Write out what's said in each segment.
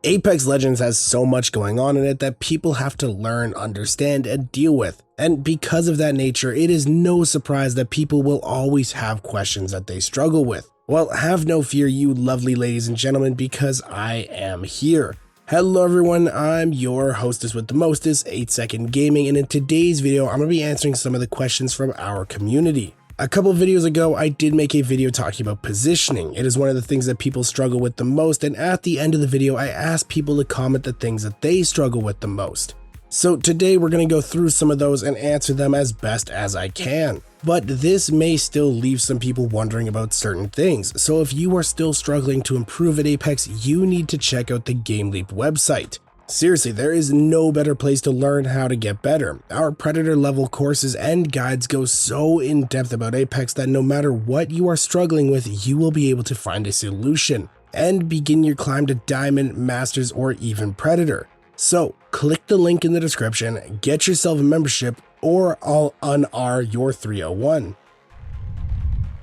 Apex Legends has so much going on in it that people have to learn, understand, and deal with. And because of that nature, it is no surprise that people will always have questions that they struggle with. Well, have no fear, you lovely ladies and gentlemen, because I am here. Hello everyone, I'm your hostess with the mostest, 8 Second Gaming, and in today's video, I'm going to be answering some of the questions from our community. A couple of videos ago, I did make a video talking about positioning. It is one of the things that people struggle with the most, and at the end of the video, I asked people to comment the things that they struggle with the most. So today we're going to go through some of those and answer them as best as I can. But this may still leave some people wondering about certain things, so if you are still struggling to improve at Apex, you need to check out the GameLeap website. Seriously, there is no better place to learn how to get better. Our Predator level courses and guides go so in depth about Apex that no matter what you are struggling with, you will be able to find a solution and begin your climb to Diamond, Masters, or even Predator. So click the link in the description, get yourself a membership, or I'll un-R your 301.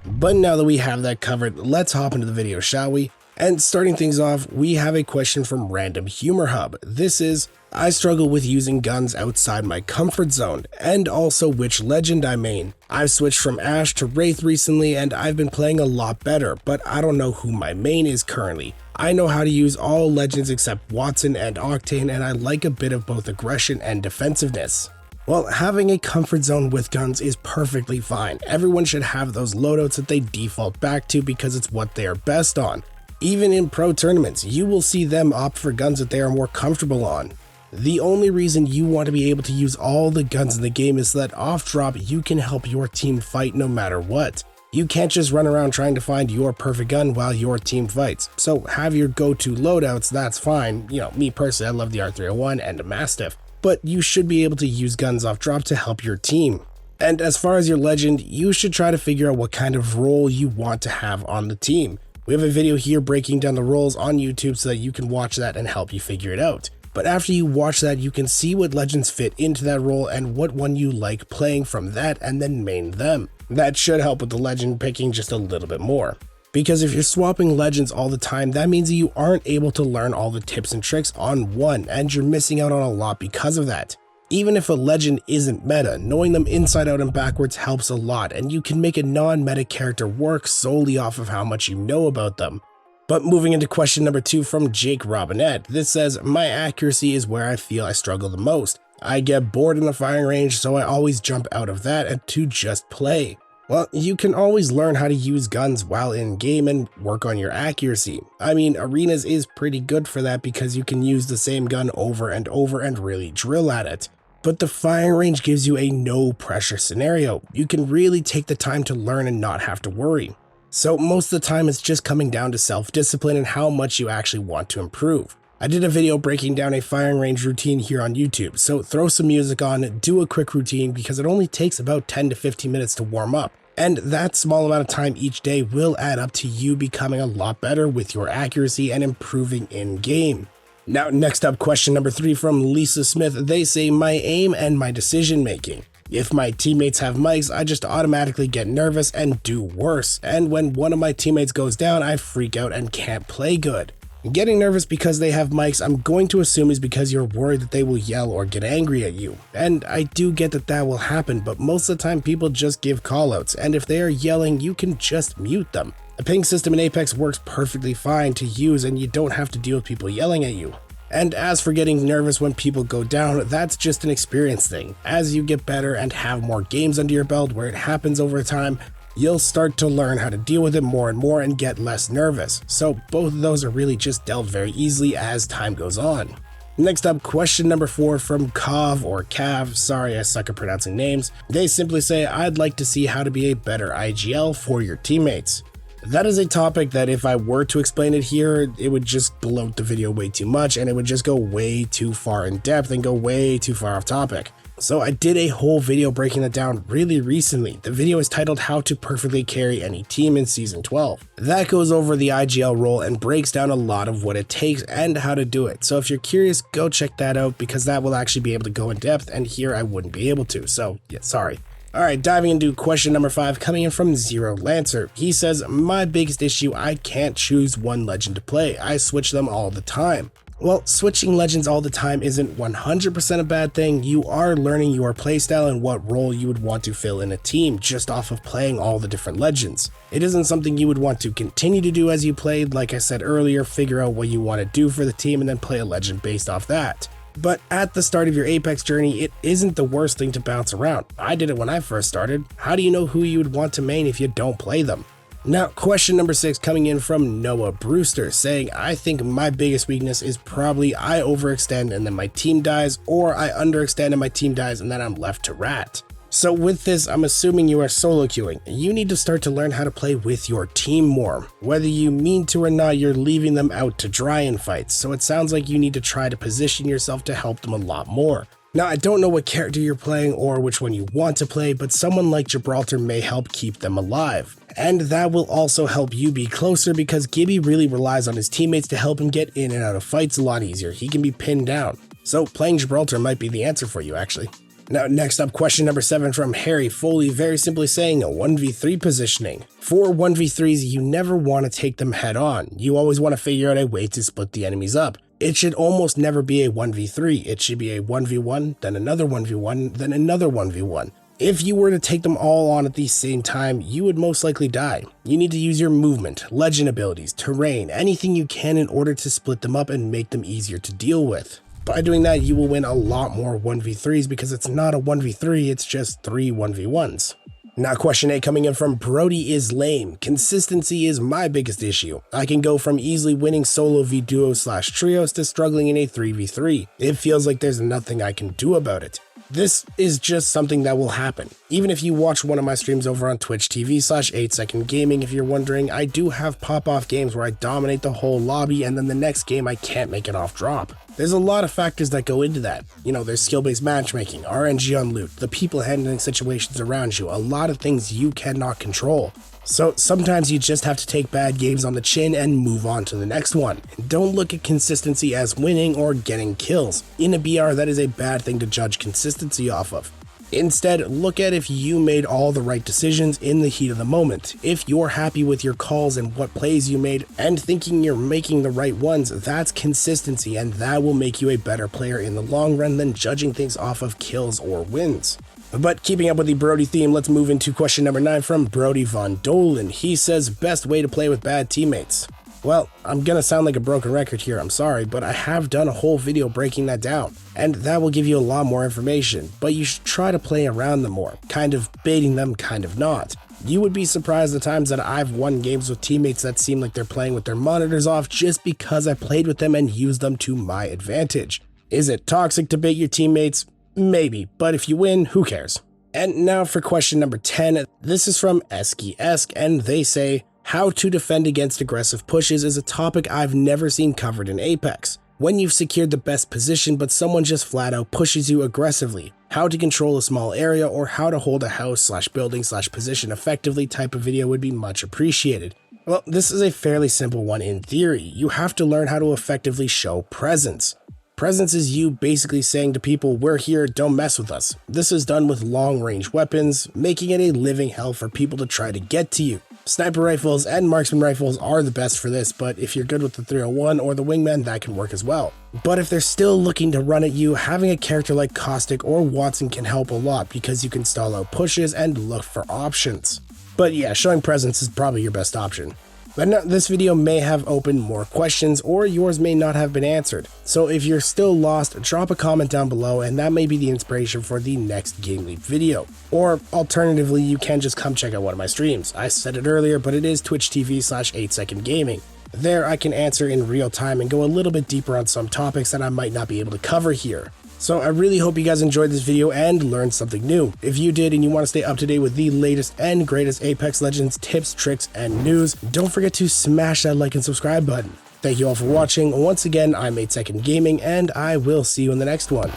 But now that we have that covered, let's hop into the video, shall we? And starting things off, we have a question from Random Humor Hub. This is, I struggle with using guns outside my comfort zone, and also which legend I main. I've switched from Ash to Wraith recently, and I've been playing a lot better, but I don't know who my main is currently. I know how to use all legends except Watson and Octane, and I like a bit of both aggression and defensiveness. Well, having a comfort zone with guns is perfectly fine. Everyone should have those loadouts that they default back to because it's what they are best on. Even in pro tournaments, you will see them opt for guns that they are more comfortable on. The only reason you want to be able to use all the guns in the game is so that off drop you can help your team fight no matter what. You can't just run around trying to find your perfect gun while your team fights. So have your go-to loadouts, that's fine. You know, me personally, I love the R301 and a Mastiff, but you should be able to use guns off drop to help your team. And as far as your legend, you should try to figure out what kind of role you want to have on the team. We have a video here breaking down the roles on YouTube so that you can watch that and help you figure it out. But after you watch that, you can see what legends fit into that role and what one you like playing from that and then main them. That should help with the legend picking just a little bit more. Because if you're swapping legends all the time, that means that you aren't able to learn all the tips and tricks on one, and you're missing out on a lot because of that. Even if a legend isn't meta, knowing them inside out and backwards helps a lot, and you can make a non-meta character work solely off of how much you know about them. But moving into question number 2 from Jake Robinette, this says, my accuracy is where I feel I struggle the most. I get bored in the firing range, so I always jump out of that and to just play. Well, you can always learn how to use guns while in game and work on your accuracy. I mean, arenas is pretty good for that because you can use the same gun over and over and really drill at it. But the firing range gives you a no pressure scenario. You can really take the time to learn and not have to worry. So most of the time it's just coming down to self-discipline and how much you actually want to improve. I did a video breaking down a firing range routine here on YouTube, so throw some music on, do a quick routine because it only takes about 10 to 15 minutes to warm up. And that small amount of time each day will add up to you becoming a lot better with your accuracy and improving in game. Now, next up, question number 3 from Lisa Smith. They say, my aim and my decision making. If my teammates have mics, I just automatically get nervous and do worse. And when one of my teammates goes down, I freak out and can't play good. Getting nervous because they have mics, I'm going to assume is because you're worried that they will yell or get angry at you. And I do get that that will happen, but most of the time people just give callouts, and if they are yelling, you can just mute them. A ping system in Apex works perfectly fine to use and you don't have to deal with people yelling at you. And as for getting nervous when people go down, that's just an experience thing. As you get better and have more games under your belt where it happens over time, you'll start to learn how to deal with it more and more and get less nervous. So both of those are really just dealt very easily as time goes on. Next up, question number 4 from Kav or Cav, sorry I suck at pronouncing names. They simply say, I'd like to see how to be a better IGL for your teammates. That is a topic that if I were to explain it here, it would just bloat the video way too much and it would just go way too far in depth and go way too far off topic. So I did a whole video breaking that down really recently. The video is titled How to Perfectly Carry Any Team in Season 12. That goes over the IGL role and breaks down a lot of what it takes and how to do it. So if you're curious, go check that out because that will actually be able to go in depth and here I wouldn't be able to. So yeah, sorry. Alright, diving into question number 5, coming in from Zero Lancer. He says, my biggest issue, I can't choose one legend to play. I switch them all the time. Well, switching legends all the time isn't 100% a bad thing. You are learning your playstyle and what role you would want to fill in a team just off of playing all the different legends. It isn't something you would want to continue to do as you played. Like I said earlier, figure out what you want to do for the team and then play a legend based off that. But at the start of your Apex journey, it isn't the worst thing to bounce around. I did it when I first started. How do you know who you would want to main if you don't play them? Now, question number 6 coming in from Noah Brewster saying, I think my biggest weakness is probably I overextend and then my team dies, or I underextend and my team dies and then I'm left to rat. So with this, I'm assuming you are solo queuing. You need to start to learn how to play with your team more. Whether you mean to or not, you're leaving them out to dry in fights, so it sounds like you need to try to position yourself to help them a lot more. Now, I don't know what character you're playing or which one you want to play, but someone like Gibraltar may help keep them alive. And that will also help you be closer because Gibby really relies on his teammates to help him get in and out of fights a lot easier. He can be pinned down. So playing Gibraltar might be the answer for you, actually. Now, next up, question number 7 from Harry Foley, very simply saying a 1v3 positioning. For 1v3s, you never want to take them head on. You always want to figure out a way to split the enemies up. It should almost never be a 1v3. It should be a 1v1, then another 1v1, then another 1v1. If you were to take them all on at the same time, you would most likely die. You need to use your movement, legend abilities, terrain, anything you can in order to split them up and make them easier to deal with. By doing that, you will win a lot more 1v3s because it's not a 1v3, it's just 3 1v1s. Now, question 8 coming in from Brody is lame. Consistency is my biggest issue. I can go from easily winning solo v duo/trios to struggling in a 3v3. It feels like there's nothing I can do about it. This is just something that will happen. Even if you watch one of my streams over on Twitch TV/8second gaming, if you're wondering, I do have pop-off games where I dominate the whole lobby and then the next game I can't make it off drop. There's a lot of factors that go into that. You know, there's skill-based matchmaking, RNG on loot, the people handling situations around you, a lot of things you cannot control. So sometimes you just have to take bad games on the chin and move on to the next one. Don't look at consistency as winning or getting kills. In a BR, that is a bad thing to judge consistency off of. Instead, look at if you made all the right decisions in the heat of the moment. If you're happy with your calls and what plays you made and thinking you're making the right ones, that's consistency, and that will make you a better player in the long run than judging things off of kills or wins. But keeping up with the Brody theme, let's move into question number 9 from Brody Von Dolan. He says, best way to play with bad teammates. Well, I'm gonna sound like a broken record here, I'm sorry, but I have done a whole video breaking that down, and that will give you a lot more information, but you should try to play around them more, kind of baiting them, kind of not. You would be surprised the times that I've won games with teammates that seem like they're playing with their monitors off just because I played with them and used them to my advantage. Is it toxic to bait your teammates? Maybe, but if you win, who cares? And now for question number 10, this is from Esky, and they say, how to defend against aggressive pushes is a topic I've never seen covered in Apex. When you've secured the best position but someone just flat out pushes you aggressively, how to control a small area or how to hold a house/building/position effectively type of video would be much appreciated. Well, this is a fairly simple one in theory. You have to learn how to effectively show presence. Presence is you basically saying to people, we're here, don't mess with us. This is done with long-range weapons, making it a living hell for people to try to get to you. Sniper rifles and marksman rifles are the best for this, but if you're good with the 301 or the wingman, that can work as well. But if they're still looking to run at you, having a character like Caustic or Watson can help a lot because you can stall out pushes and look for options. But yeah, showing presence is probably your best option. But now, this video may have opened more questions or yours may not have been answered. So if you're still lost, drop a comment down below and that may be the inspiration for the next GameLeap video. Or alternatively, you can just come check out one of my streams. I said it earlier, but it is Twitch TV/8second gaming. There I can answer in real time and go a little bit deeper on some topics that I might not be able to cover here. So I really hope you guys enjoyed this video and learned something new. If you did and you want to stay up to date with the latest and greatest Apex Legends tips, tricks, and news, don't forget to smash that like and subscribe button. Thank you all for watching. Once again, I'm 8second Gaming, and I will see you in the next one.